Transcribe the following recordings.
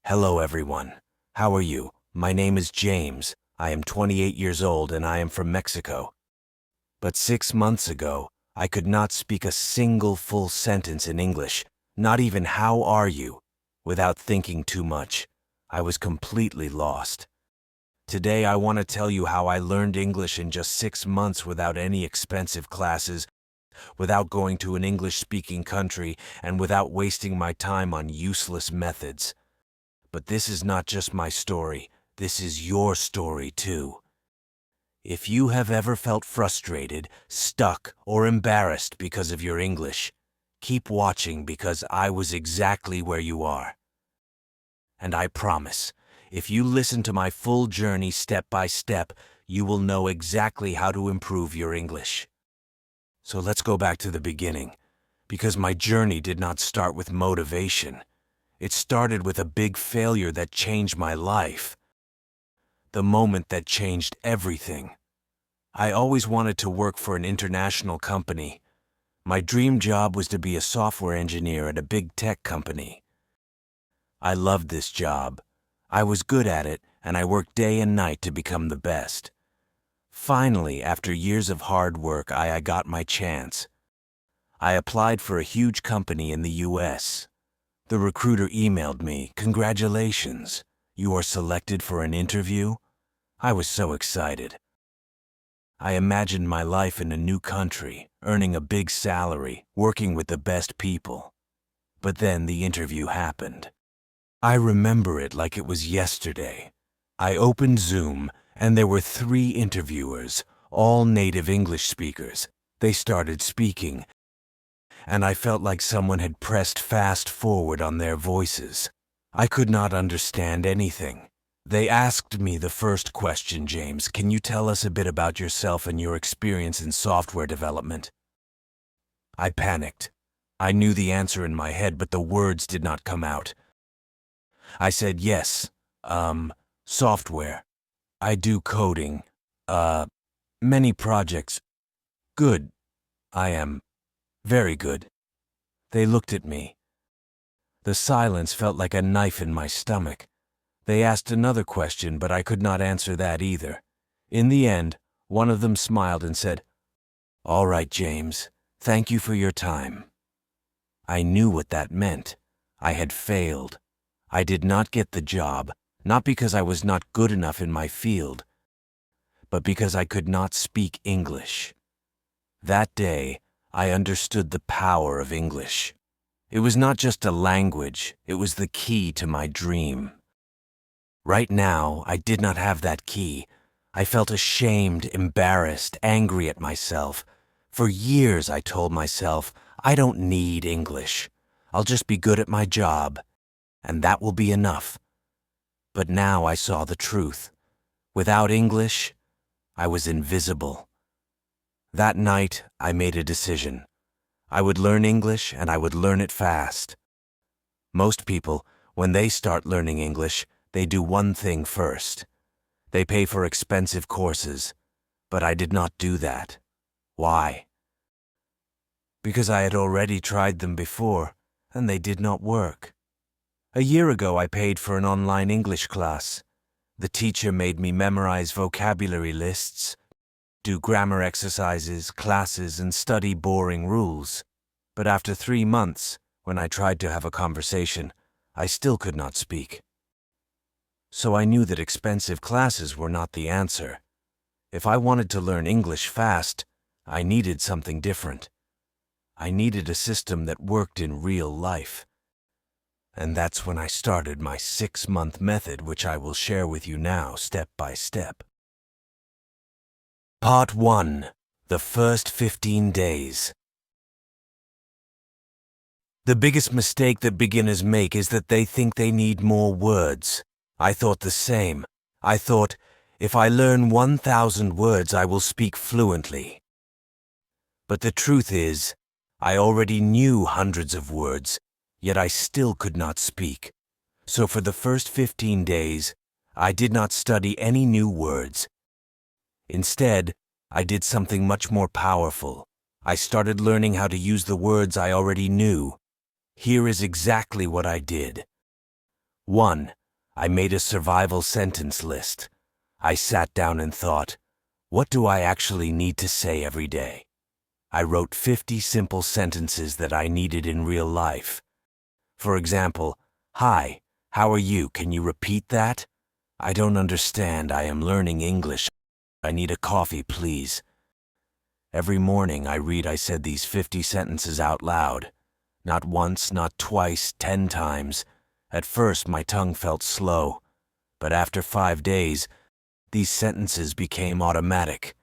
Hello everyone. How are you? My name is James. I am 28 years old and I am from Mexico. But 6 months ago, I could not speak a single full sentence in English, not even "how are you?" without thinking too much. I was completely lost. Today I want to tell you how I learned English in just 6 months without any expensive classes, without going to an English-speaking country, and without wasting my time on useless methods. But this is not just my story, this is your story too. If you have ever felt frustrated, stuck, or embarrassed because of your English, keep watching because I was exactly where you are. And I promise, if you listen to my full journey step by step, you will know exactly how to improve your English. So let's go back to the beginning, because my journey did not start with motivation. It started with a big failure that changed my life. The moment that changed everything. I always wanted to work for an international company. My dream job was to be a software engineer at a big tech company. I loved this job. I was good at it, and I worked day and night to become the best. Finally, after years of hard work, I got my chance. I applied for a huge company in the US. The recruiter emailed me, "Congratulations, you are selected for an interview?" I was so excited. I imagined my life in a new country, earning a big salary, working with the best people. But then the interview happened. I remember it like it was yesterday. I opened Zoom, and there were 3 interviewers, all native English speakers. They started speaking, and I felt like someone had pressed fast forward on their voices. I could not understand anything. They asked me the first question, "James, can you tell us a bit about yourself and your experience in software development?" I panicked. I knew the answer in my head, but the words did not come out. I said, "Yes, software. I do coding. Many projects. Good. I am. Very good." They looked at me. The silence felt like a knife in my stomach. They asked another question, but I could not answer that either. In the end, one of them smiled and said, "All right, James, thank you for your time." I knew what that meant. I had failed. I did not get the job, not because I was not good enough in my field, but because I could not speak English. That day, I understood the power of English. It was not just a language, it was the key to my dream. Right now, I did not have that key. I felt ashamed, embarrassed, angry at myself. For years, I told myself, I don't need English. I'll just be good at my job, and that will be enough. But now I saw the truth. Without English, I was invisible. That night, I made a decision. I would learn English, and I would learn it fast. Most people, when they start learning English, they do one thing first. They pay for expensive courses, but I did not do that. Why? Because I had already tried them before, and they did not work. A year ago, I paid for an online English class. The teacher made me memorize vocabulary lists, do grammar exercises, classes, and study boring rules. But after 3 months, when I tried to have a conversation, I still could not speak. So I knew that expensive classes were not the answer. If I wanted to learn English fast, I needed something different. I needed a system that worked in real life. And that's when I started my 6-month method, which I will share with you now, step by step. Part 1. The first 15 days. The biggest mistake that beginners make is that they think they need more words. I thought the same. I thought, if I learn 1,000 words, I will speak fluently. But the truth is, I already knew hundreds of words, yet I still could not speak. So for the first 15 days, I did not study any new words. Instead, I did something much more powerful. I started learning how to use the words I already knew. Here is exactly what I did. 1. I made a survival sentence list. I sat down and thought, what do I actually need to say every day? I wrote 50 simple sentences that I needed in real life. For example, hi, how are you? Can you repeat that? I don't understand. I am learning English. I need a coffee, please. Every morning I said these 50 sentences out loud. Not once, not twice, 10 times. At first my tongue felt slow, but after 5 days, these sentences became automatic.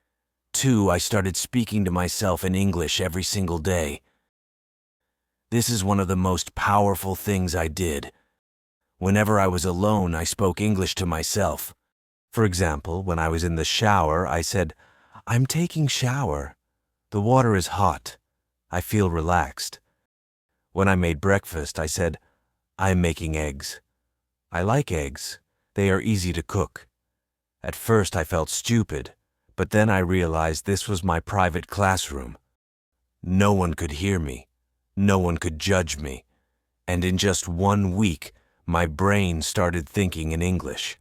2. I started speaking to myself in English every single day. This is one of the most powerful things I did. Whenever I was alone, I spoke English to myself. For example, when I was in the shower, I said, I'm taking shower. The water is hot. I feel relaxed. When I made breakfast, I said, I'm making eggs. I like eggs. They are easy to cook. At first I felt stupid, but then I realized this was my private classroom. No one could hear me. No one could judge me. And in just 1 week, my brain started thinking in English.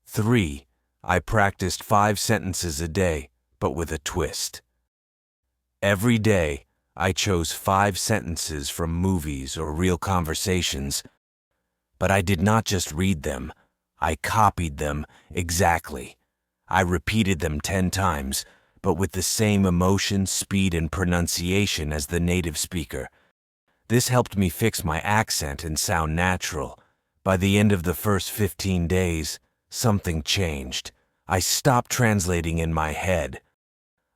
3. I practiced 5 sentences a day, but with a twist. Every day, I chose 5 sentences from movies or real conversations, but I did not just read them. I copied them exactly. I repeated them 10 times, but with the same emotion, speed, and pronunciation as the native speaker. This helped me fix my accent and sound natural. By the end of the first 15 days, something changed. I stopped translating in my head.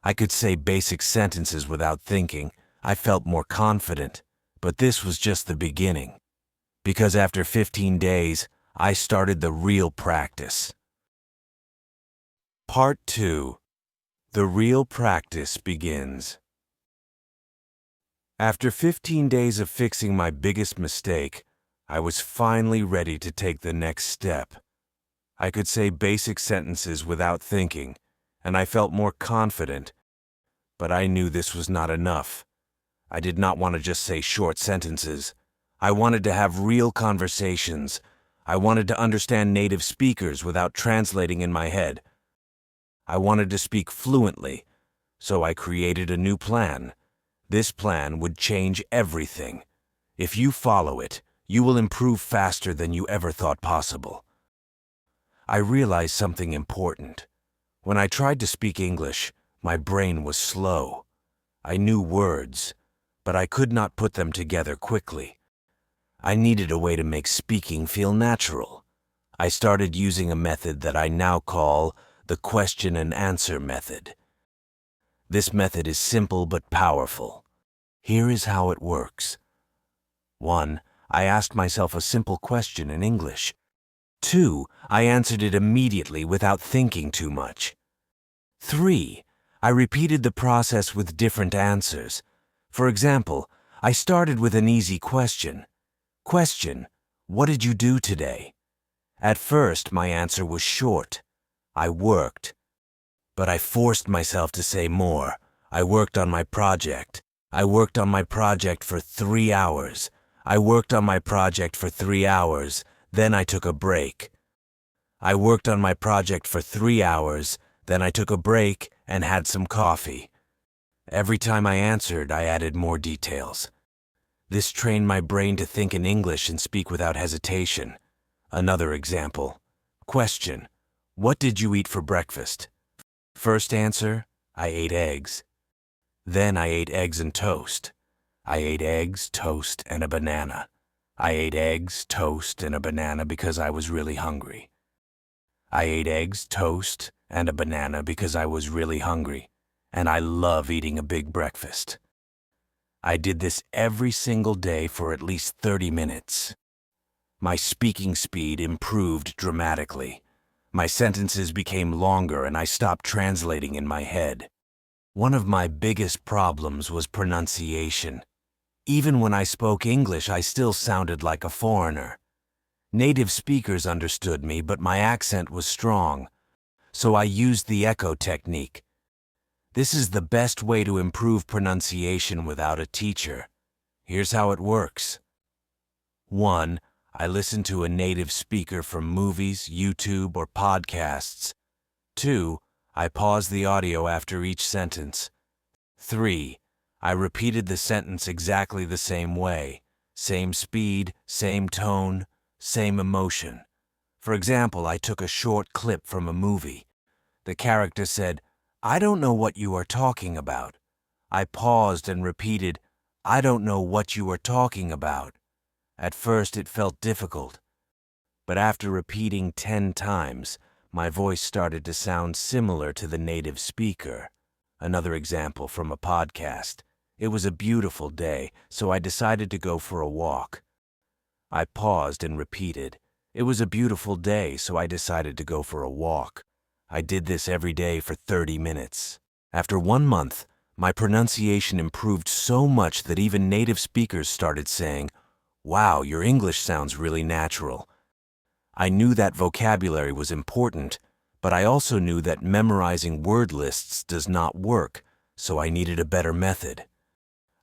I could say basic sentences without thinking. I felt more confident, but this was just the beginning. Because after 15 days, I started the real practice. Part 2. The real practice begins. After 15 days of fixing my biggest mistake, I was finally ready to take the next step. I could say basic sentences without thinking, and I felt more confident. But I knew this was not enough. I did not want to just say short sentences. I wanted to have real conversations. I wanted to understand native speakers without translating in my head. I wanted to speak fluently, so I created a new plan. This plan would change everything. If you follow it, you will improve faster than you ever thought possible. I realized something important. When I tried to speak English, my brain was slow. I knew words, but I could not put them together quickly. I needed a way to make speaking feel natural. I started using a method that I now call the question and answer method. This method is simple but powerful. Here is how it works. 1. I asked myself a simple question in English. 2. I answered it immediately without thinking too much. 3. I repeated the process with different answers. For example, I started with an easy question. Question: what did you do today? At first, my answer was short. I worked. But I forced myself to say more. I worked on my project. I worked on my project for 3 hours. I worked on my project for 3 hours. Then I took a break. I worked on my project for 3 hours. Then I took a break and had some coffee. Every time I answered, I added more details. This trained my brain to think in English and speak without hesitation. Another example. Question: what did you eat for breakfast? First answer: I ate eggs. Then I ate eggs and toast. I ate eggs, toast, and a banana. I ate eggs, toast, and a banana because I was really hungry. I ate eggs, toast, and a banana because I was really hungry, and I love eating a big breakfast. I did this every single day for at least 30 minutes. My speaking speed improved dramatically. My sentences became longer and I stopped translating in my head. One of my biggest problems was pronunciation. Even when I spoke English, I still sounded like a foreigner. Native speakers understood me, but my accent was strong, so I used the echo technique. This is the best way to improve pronunciation without a teacher. Here's how it works. 1. I listen to a native speaker from movies, YouTube, or podcasts. 2. I pause the audio after each sentence. 3. I repeated the sentence exactly the same way. Same speed, same tone, same emotion. For example, I took a short clip from a movie. The character said, "I don't know what you are talking about." I paused and repeated, "I don't know what you are talking about." At first it felt difficult, but after repeating 10 times, my voice started to sound similar to the native speaker. Another example from a podcast. It was a beautiful day, so I decided to go for a walk. I paused and repeated, "It was a beautiful day, so I decided to go for a walk." I did this every day for 30 minutes. After 1 month, my pronunciation improved so much that even native speakers started saying, "Wow, your English sounds really natural." I knew that vocabulary was important, but I also knew that memorizing word lists does not work, so I needed a better method.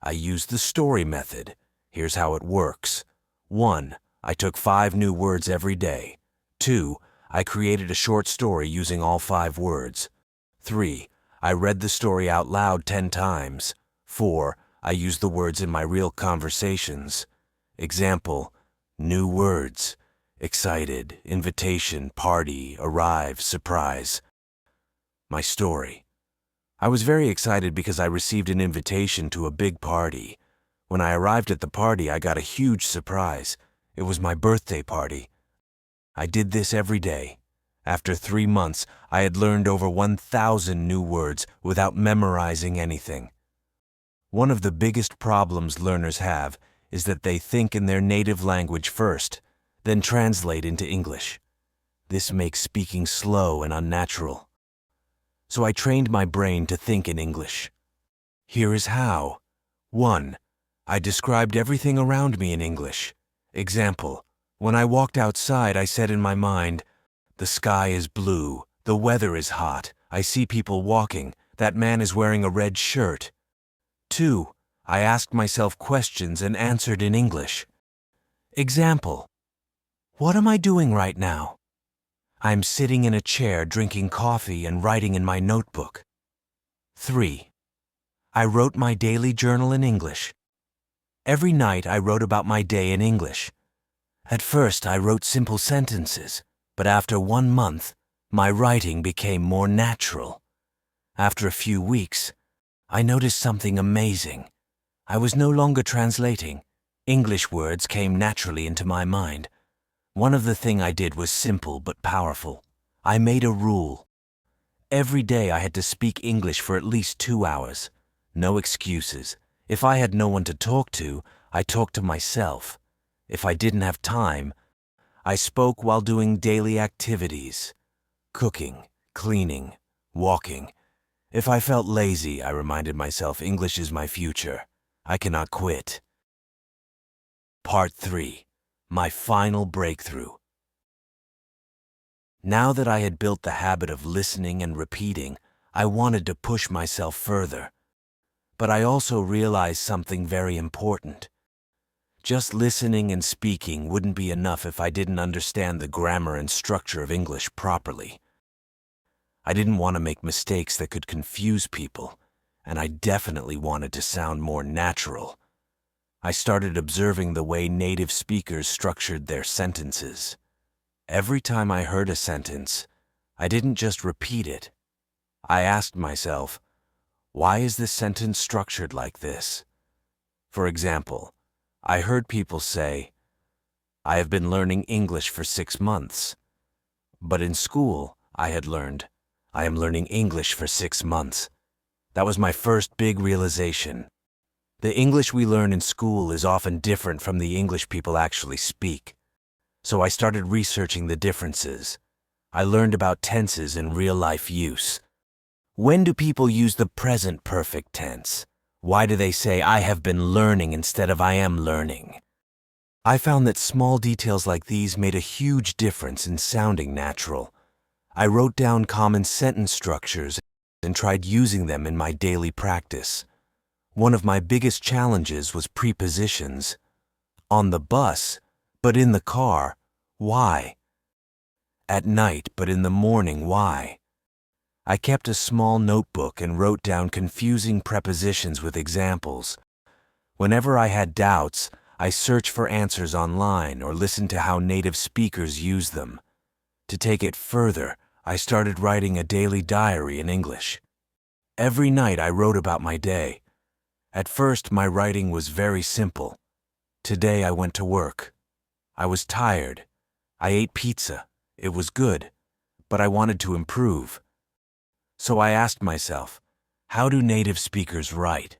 I used the story method. Here's how it works. 1. I took 5 new words every day. 2. I created a short story using all 5 words. 3. I read the story out loud 10 times. 4. I used the words in my real conversations. Example, new words: excited, invitation, party, arrive, surprise. My story. I was very excited because I received an invitation to a big party. When I arrived at the party, I got a huge surprise. It was my birthday party. I did this every day. After 3 months, I had learned over 1,000 new words without memorizing anything. One of the biggest problems learners have is that they think in their native language first, then translate into English. This makes speaking slow and unnatural. So I trained my brain to think in English. Here is how. 1. I described everything around me in English. Example, when I walked outside, I said in my mind, "The sky is blue, the weather is hot, I see people walking, that man is wearing a red shirt." 2. I asked myself questions and answered in English. Example, what am I doing right now? I'm sitting in a chair drinking coffee and writing in my notebook. 3. I wrote my daily journal in English. Every night I wrote about my day in English. At first I wrote simple sentences, but after 1 month, my writing became more natural. After a few weeks, I noticed something amazing. I was no longer translating. English words came naturally into my mind. One of the things I did was simple but powerful. I made a rule. Every day I had to speak English for at least 2 hours. No excuses. If I had no one to talk to, I talked to myself. If I didn't have time, I spoke while doing daily activities: cooking, cleaning, walking. If I felt lazy, I reminded myself English is my future. I cannot quit. Part 3. My final breakthrough. Now that I had built the habit of listening and repeating, I wanted to push myself further. But I also realized something very important. Just listening and speaking wouldn't be enough if I didn't understand the grammar and structure of English properly. I didn't want to make mistakes that could confuse people, and I definitely wanted to sound more natural. I started observing the way native speakers structured their sentences. Every time I heard a sentence, I didn't just repeat it. I asked myself, why is this sentence structured like this? For example, I heard people say, "I have been learning English for 6 months." But in school, I had learned, "I am learning English for 6 months." That was my first big realization. The English we learn in school is often different from the English people actually speak. So I started researching the differences. I learned about tenses in real-life use. When do people use the present perfect tense? Why do they say "I have been learning" instead of "I am learning"? I found that small details like these made a huge difference in sounding natural. I wrote down common sentence structures and tried using them in my daily practice. One of my biggest challenges was prepositions. On the bus, but in the car, why? At night, but in the morning, why? I kept a small notebook and wrote down confusing prepositions with examples. Whenever I had doubts, I searched for answers online or listened to how native speakers use them. To take it further, I started writing a daily diary in English. Every night I wrote about my day. At first, my writing was very simple. Today I went to work. I was tired. I ate pizza. It was good, but I wanted to improve. So I asked myself, how do native speakers write?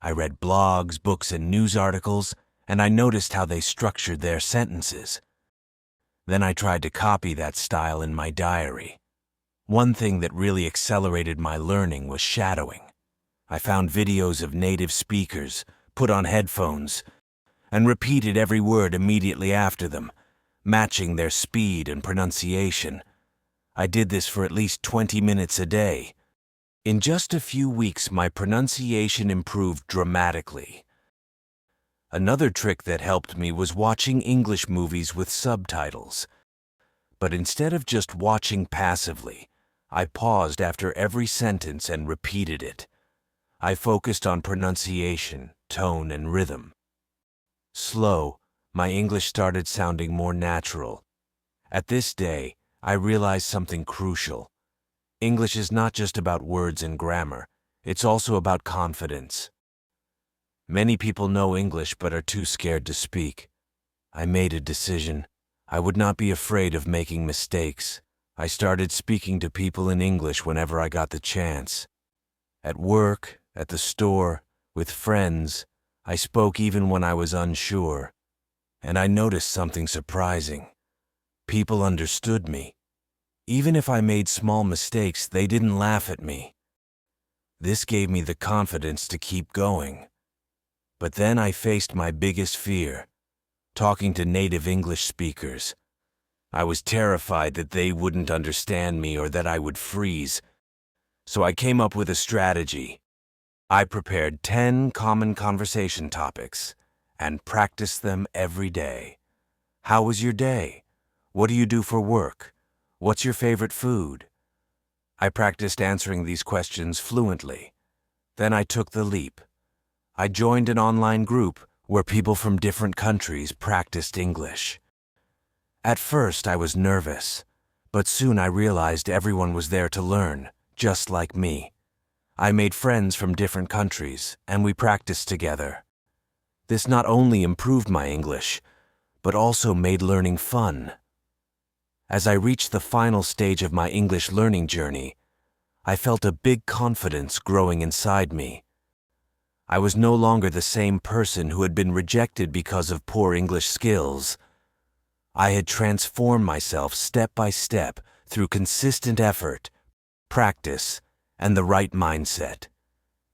I read blogs, books, and news articles, and I noticed how they structured their sentences. Then I tried to copy that style in my diary. One thing that really accelerated my learning was shadowing. I found videos of native speakers, put on headphones, and repeated every word immediately after them, matching their speed and pronunciation. I did this for at least 20 minutes a day. In just a few weeks, my pronunciation improved dramatically. Another trick that helped me was watching English movies with subtitles. But instead of just watching passively, I paused after every sentence and repeated it. I focused on pronunciation, tone, and rhythm. Slow, my English started sounding more natural. At this day, I realized something crucial. English is not just about words and grammar, it's also about confidence. Many people know English but are too scared to speak. I made a decision. I would not be afraid of making mistakes. I started speaking to people in English whenever I got the chance. At work, at the store, with friends, I spoke even when I was unsure. And I noticed something surprising. People understood me. Even if I made small mistakes, they didn't laugh at me. This gave me the confidence to keep going. But then I faced my biggest fear, talking to native English speakers. I was terrified that they wouldn't understand me or that I would freeze. So I came up with a strategy. I prepared 10 common conversation topics and practiced them every day. How was your day? What do you do for work? What's your favorite food? I practiced answering these questions fluently. Then I took the leap. I joined an online group where people from different countries practiced English. At first, I was nervous, but soon I realized everyone was there to learn, just like me. I made friends from different countries, and we practiced together. This not only improved my English, but also made learning fun. As I reached the final stage of my English learning journey, I felt a big confidence growing inside me. I was no longer the same person who had been rejected because of poor English skills. I had transformed myself step by step through consistent effort, practice, and the right mindset.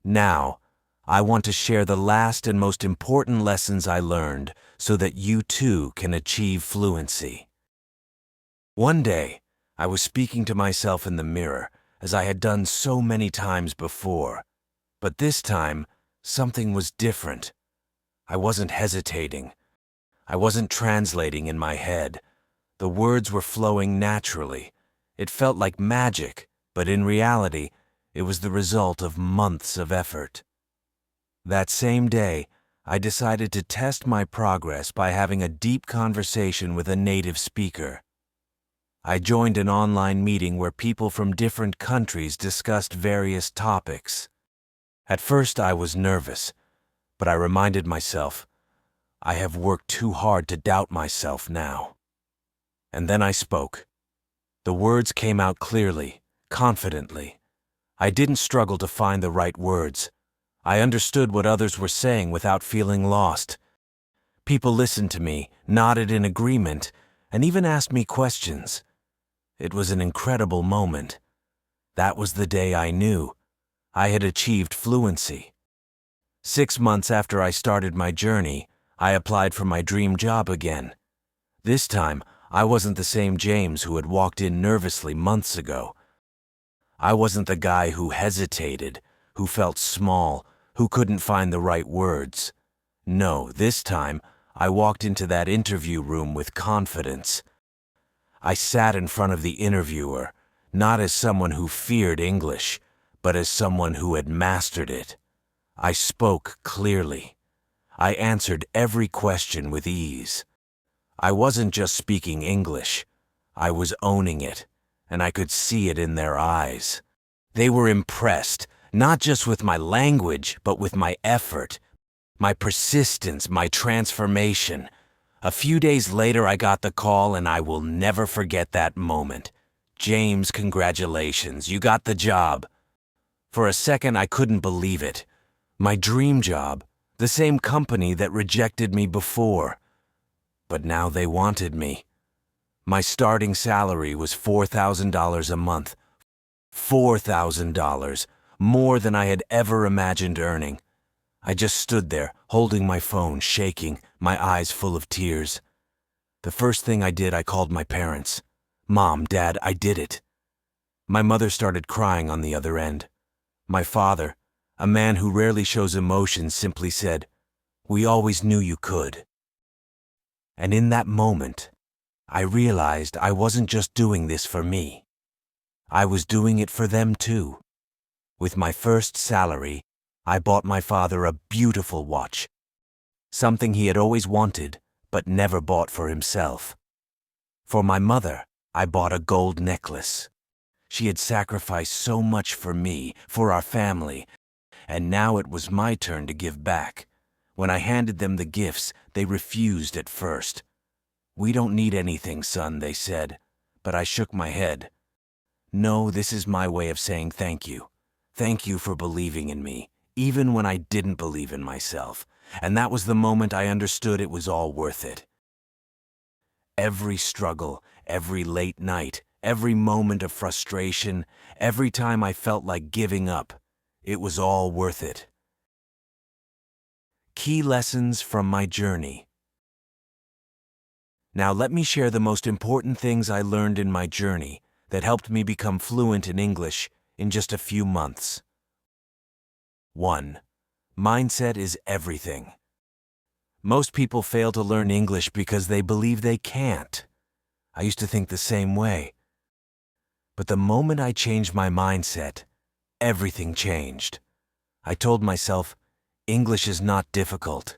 Now, I want to share the last and most important lessons I learned so that you too can achieve fluency. One day, I was speaking to myself in the mirror, as I had done so many times before. But this time, something was different. I wasn't hesitating. I wasn't translating in my head. The words were flowing naturally. It felt like magic, but in reality, it was the result of months of effort. That same day, I decided to test my progress by having a deep conversation with a native speaker. I joined an online meeting where people from different countries discussed various topics. At first, I was nervous, but I reminded myself, I have worked too hard to doubt myself now. And then I spoke. The words came out clearly, confidently. I didn't struggle to find the right words. I understood what others were saying without feeling lost. People listened to me, nodded in agreement, and even asked me questions. It was an incredible moment. That was the day I knew I had achieved fluency. 6 months after I started my journey, I applied for my dream job again. This time, I wasn't the same James who had walked in nervously months ago. I wasn't the guy who hesitated, who felt small, who couldn't find the right words. No, this time, I walked into that interview room with confidence. I sat in front of the interviewer, not as someone who feared English, but as someone who had mastered it. I spoke clearly. I answered every question with ease. I wasn't just speaking English. I was owning it, and I could see it in their eyes. They were impressed, not just with my language, but with my effort, my persistence, my transformation. A few days later, I got the call, and I will never forget that moment. James, congratulations, you got the job. For a second, I couldn't believe it. My dream job, the same company that rejected me before. But now they wanted me. My starting salary was $4,000 a month. $4,000, more than I had ever imagined earning. I just stood there, holding my phone, shaking, my eyes full of tears. The first thing I did, I called my parents. Mom, Dad, I did it. My mother started crying on the other end. My father, a man who rarely shows emotion, simply said, "We always knew you could." And in that moment, I realized I wasn't just doing this for me. I was doing it for them too. With my first salary, I bought my father a beautiful watch, something he had always wanted but never bought for himself. For my mother, I bought a gold necklace. She had sacrificed so much for me, for our family, and now it was my turn to give back. When I handed them the gifts, they refused at first. "We don't need anything, son," they said, but I shook my head. "No, this is my way of saying thank you. Thank you for believing in me, even when I didn't believe in myself." And that was the moment I understood it was all worth it. Every struggle, every late night, every moment of frustration, every time I felt like giving up, it was all worth it. Key lessons from my journey. Now let me share the most important things I learned in my journey that helped me become fluent in English in just a few months. 1. Mindset is everything. Most people fail to learn English because they believe they can't. I used to think the same way. But the moment I changed my mindset, everything changed. I told myself, English is not difficult.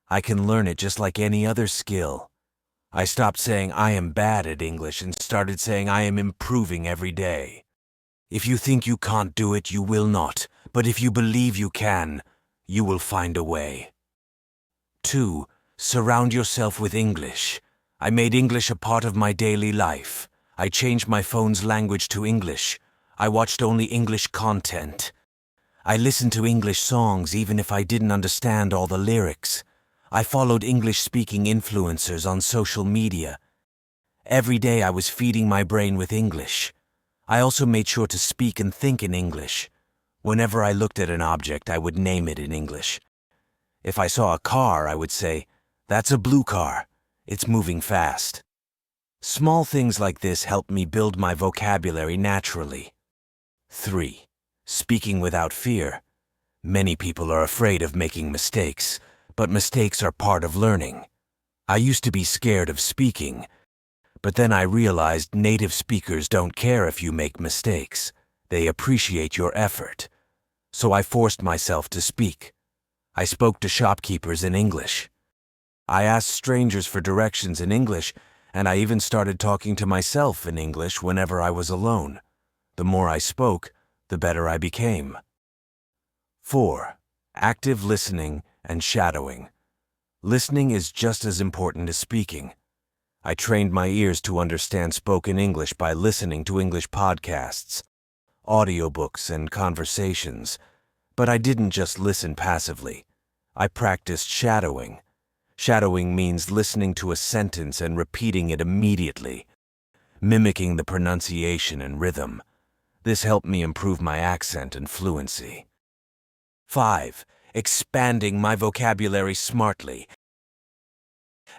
I can learn it just like any other skill. I stopped saying I am bad at English and started saying I am improving every day. If you think you can't do it, you will not. But if you believe you can, you will find a way. 2. Surround yourself with English. I made English a part of my daily life. I changed my phone's language to English. I watched only English content. I listened to English songs even if I didn't understand all the lyrics. I followed English-speaking influencers on social media. Every day I was feeding my brain with English. I also made sure to speak and think in English. Whenever I looked at an object, I would name it in English. If I saw a car, I would say, "That's a blue car. It's moving fast." Small things like this helped me build my vocabulary naturally. 3. Speaking without fear. Many people are afraid of making mistakes, but mistakes are part of learning. I used to be scared of speaking, but then I realized native speakers don't care if you make mistakes. They appreciate your effort. So I forced myself to speak. I spoke to shopkeepers in English. I asked strangers for directions in English, and I even started talking to myself in English whenever I was alone. The more I spoke, the better I became. 4. Active listening and shadowing. Listening is just as important as speaking. I trained my ears to understand spoken English by listening to English podcasts, audiobooks, and conversations. But I didn't just listen passively. I practiced shadowing. Shadowing means listening to a sentence and repeating it immediately, mimicking the pronunciation and rhythm. This helped me improve my accent and fluency. 5. Expanding my vocabulary smartly.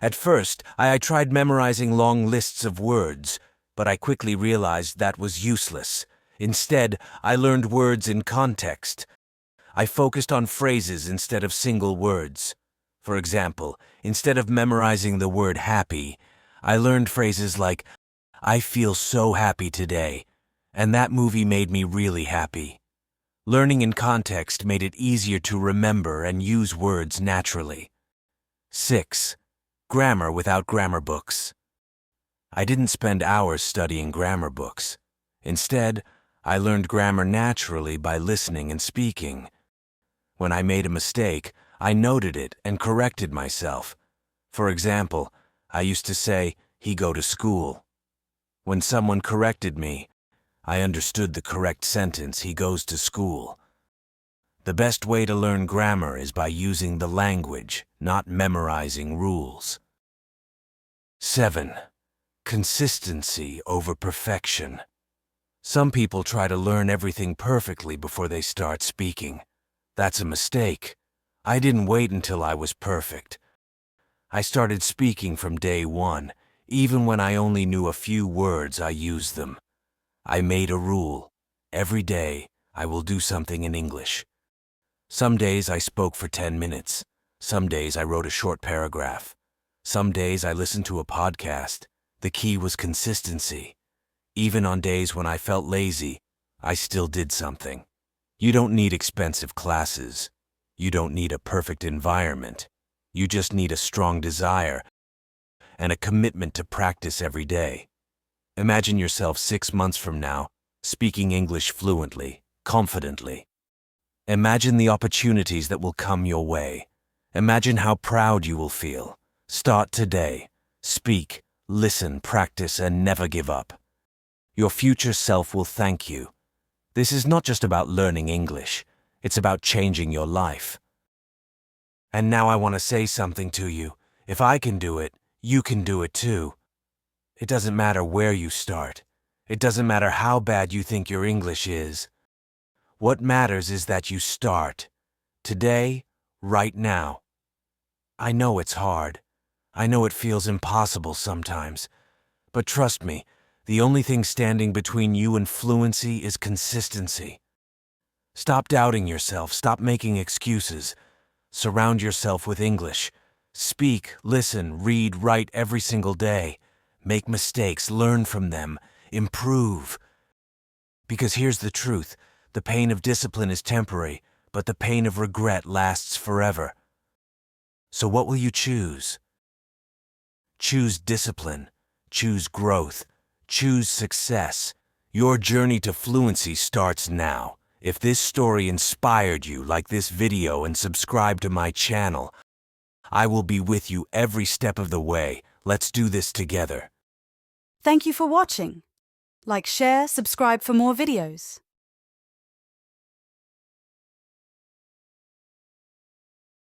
At first, I tried memorizing long lists of words, but I quickly realized that was useless. Instead, I learned words in context. I focused on phrases instead of single words. For example, instead of memorizing the word happy, I learned phrases like, I feel so happy today, and that movie made me really happy. Learning in context made it easier to remember and use words naturally. 6. Grammar without grammar books. I didn't spend hours studying grammar books. Instead, I learned grammar naturally by listening and speaking. When I made a mistake, I noted it and corrected myself. For example, I used to say, he go to school. When someone corrected me, I understood the correct sentence, he goes to school. The best way to learn grammar is by using the language, not memorizing rules. 7. Consistency over perfection. Some people try to learn everything perfectly before they start speaking. That's a mistake. I didn't wait until I was perfect. I started speaking from day one. Even when I only knew a few words, I used them. I made a rule. Every day, I will do something in English. Some days I spoke for 10 minutes. Some days I wrote a short paragraph. Some days I listened to a podcast. The key was consistency. Even on days when I felt lazy, I still did something. You don't need expensive classes. You don't need a perfect environment. You just need a strong desire and a commitment to practice every day. Imagine yourself 6 months from now, speaking English fluently, confidently. Imagine the opportunities that will come your way. Imagine how proud you will feel. Start today. Speak, listen, practice, and never give up. Your future self will thank you. This is not just about learning English. It's about changing your life. And now I want to say something to you. If I can do it, you can do it too. It doesn't matter where you start. It doesn't matter how bad you think your English is. What matters is that you start. Today, right now. I know it's hard. I know it feels impossible sometimes. But trust me, the only thing standing between you and fluency is consistency. Stop doubting yourself. Stop making excuses. Surround yourself with English. Speak, listen, read, write every single day. Make mistakes, learn from them, improve. Because here's the truth, the pain of discipline is temporary, but the pain of regret lasts forever. So what will you choose? Choose discipline, choose growth, choose success. Your journey to fluency starts now. If this story inspired you, like this video and subscribe to my channel. I will be with you every step of the way. Let's do this together. Thank you for watching. Like, share, subscribe for more videos.